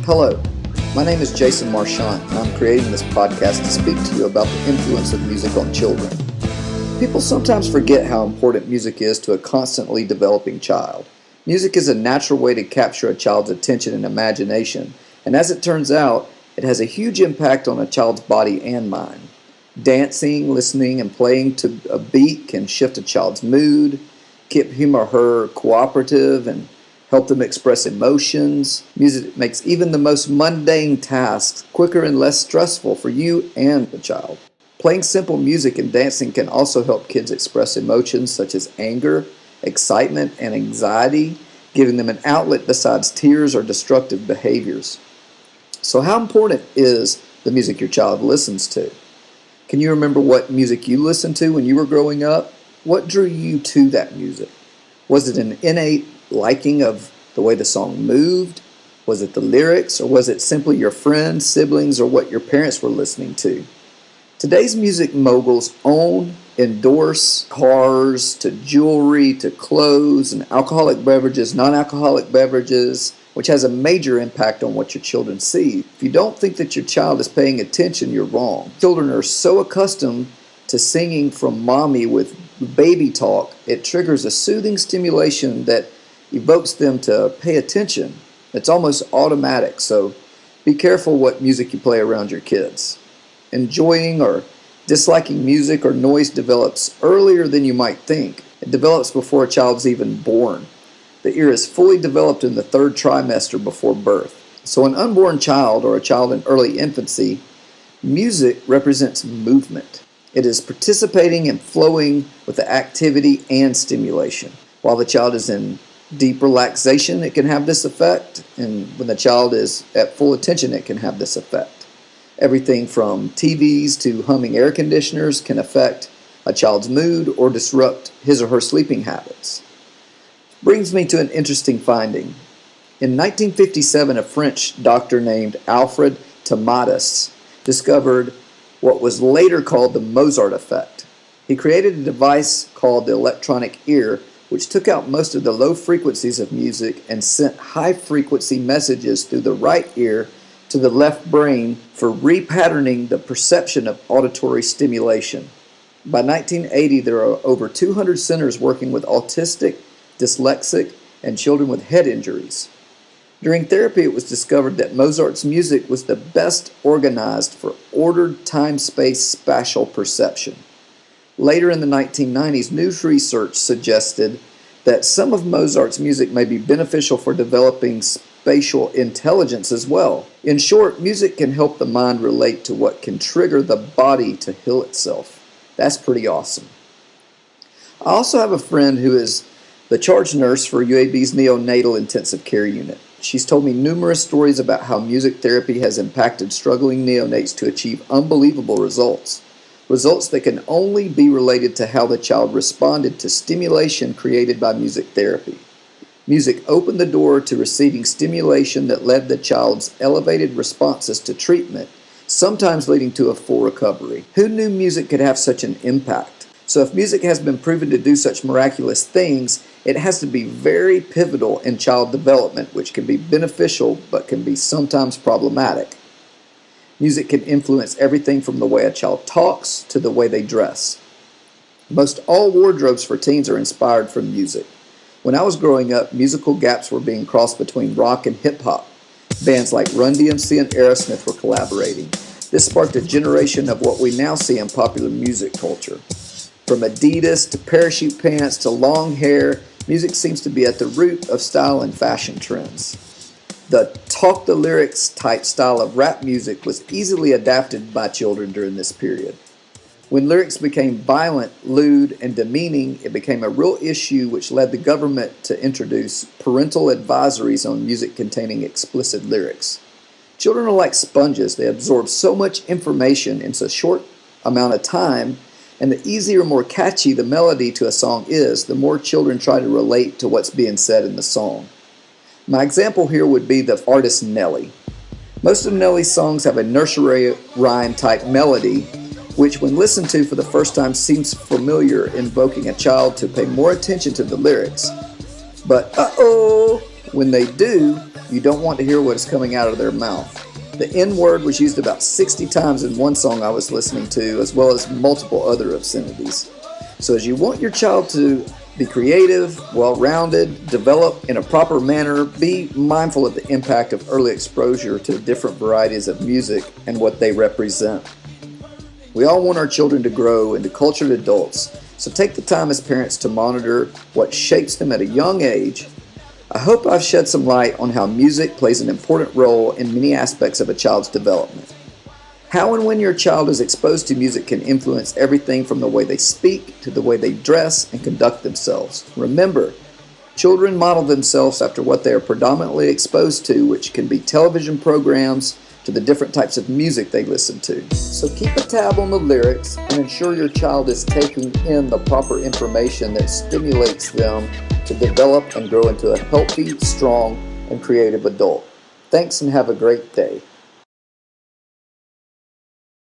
Hello, my name is Jason Marchant, and I'm creating this podcast to speak to you about the influence of music on children. People sometimes forget how important music is to a constantly developing child. Music is a natural way to capture a child's attention and imagination, and as it turns out, it has a huge impact on a child's body and mind. Dancing, listening, and playing to a beat can shift a child's mood, keep him or her cooperative, and help them express emotions. Music makes even the most mundane tasks quicker and less stressful for you and the child. Playing simple music and dancing can also help kids express emotions such as anger, excitement, and anxiety, giving them an outlet besides tears or destructive behaviors. So how important is the music your child listens to? Can you remember what music you listened to when you were growing up? What drew you to that music? Was it an innate liking of the way the song moved? Was it the lyrics, or was it simply your friends, siblings, or what your parents were listening to? Today's music moguls own, endorse cars, to jewelry, to clothes, and alcoholic beverages, non-alcoholic beverages, which has a major impact on what your children see. If you don't think that your child is paying attention, you're wrong. Children are so accustomed to singing from mommy with baby talk, it triggers a soothing stimulation that evokes them to pay attention. It's almost automatic, so be careful what music you play around your kids. Enjoying or disliking music or noise develops earlier than you might think. It develops before a child's even born. The ear is fully developed in the third trimester before birth. So an unborn child or a child in early infancy, music represents movement. It is participating and flowing with the activity and stimulation. While the child is in deep relaxation, it can have this effect, and when the child is at full attention, it can have this effect. Everything from TVs to humming air conditioners can affect a child's mood or disrupt his or her sleeping habits. Brings me to an interesting finding. In 1957, a French doctor named Alfred Tomatis discovered what was later called the Mozart effect. He created a device called the electronic ear, which took out most of the low frequencies of music and sent high-frequency messages through the right ear to the left brain for repatterning the perception of auditory stimulation. By 1980, there are over 200 centers working with autistic, dyslexic, and children with head injuries. During therapy, it was discovered that Mozart's music was the best organized for ordered time-space spatial perception. Later in the 1990s, new research suggested that some of Mozart's music may be beneficial for developing spatial intelligence as well. In short, music can help the mind relate to what can trigger the body to heal itself. That's pretty awesome. I also have a friend who is the charge nurse for UAB's neonatal intensive care unit. She's told me numerous stories about how music therapy has impacted struggling neonates to achieve unbelievable results. Results that can only be related to how the child responded to stimulation created by music therapy. Music opened the door to receiving stimulation that led the child's elevated responses to treatment, sometimes leading to a full recovery. Who knew music could have such an impact? So if music has been proven to do such miraculous things, it has to be very pivotal in child development, which can be beneficial but can be sometimes problematic. Music can influence everything from the way a child talks to the way they dress. Most all wardrobes for teens are inspired from music. When I was growing up, musical gaps were being crossed between rock and hip-hop. Bands like Run DMC and Aerosmith were collaborating. This sparked a generation of what we now see in popular music culture. From Adidas to parachute pants to long hair, music seems to be at the root of style and fashion trends. The talk the lyrics type style of rap music was easily adapted by children during this period. When lyrics became violent, lewd, and demeaning, it became a real issue which led the government to introduce parental advisories on music containing explicit lyrics. Children are like sponges. They absorb so much information in such a short amount of time, and the easier, more catchy the melody to a song is, the more children try to relate to what's being said in the song. My example here would be the artist Nelly. Most of Nelly's songs have a nursery rhyme type melody, which when listened to for the first time seems familiar, invoking a child to pay more attention to the lyrics. But when they do, You don't want to hear what is coming out of their mouth. The N word was used about 60 times in one song I was listening to, as well as multiple other obscenities. So as you want your child to be creative, well-rounded, develop in a proper manner, be mindful of the impact of early exposure to different varieties of music and what they represent. We all want our children to grow into cultured adults, so take the time as parents to monitor what shapes them at a young age. I hope I've shed some light on how music plays an important role in many aspects of a child's development. How and when your child is exposed to music can influence everything from the way they speak to the way they dress and conduct themselves. Remember, children model themselves after what they are predominantly exposed to, which can be television programs to the different types of music they listen to. So keep a tab on the lyrics and ensure your child is taking in the proper information that stimulates them to develop and grow into a healthy, strong, and creative adult. Thanks and have a great day.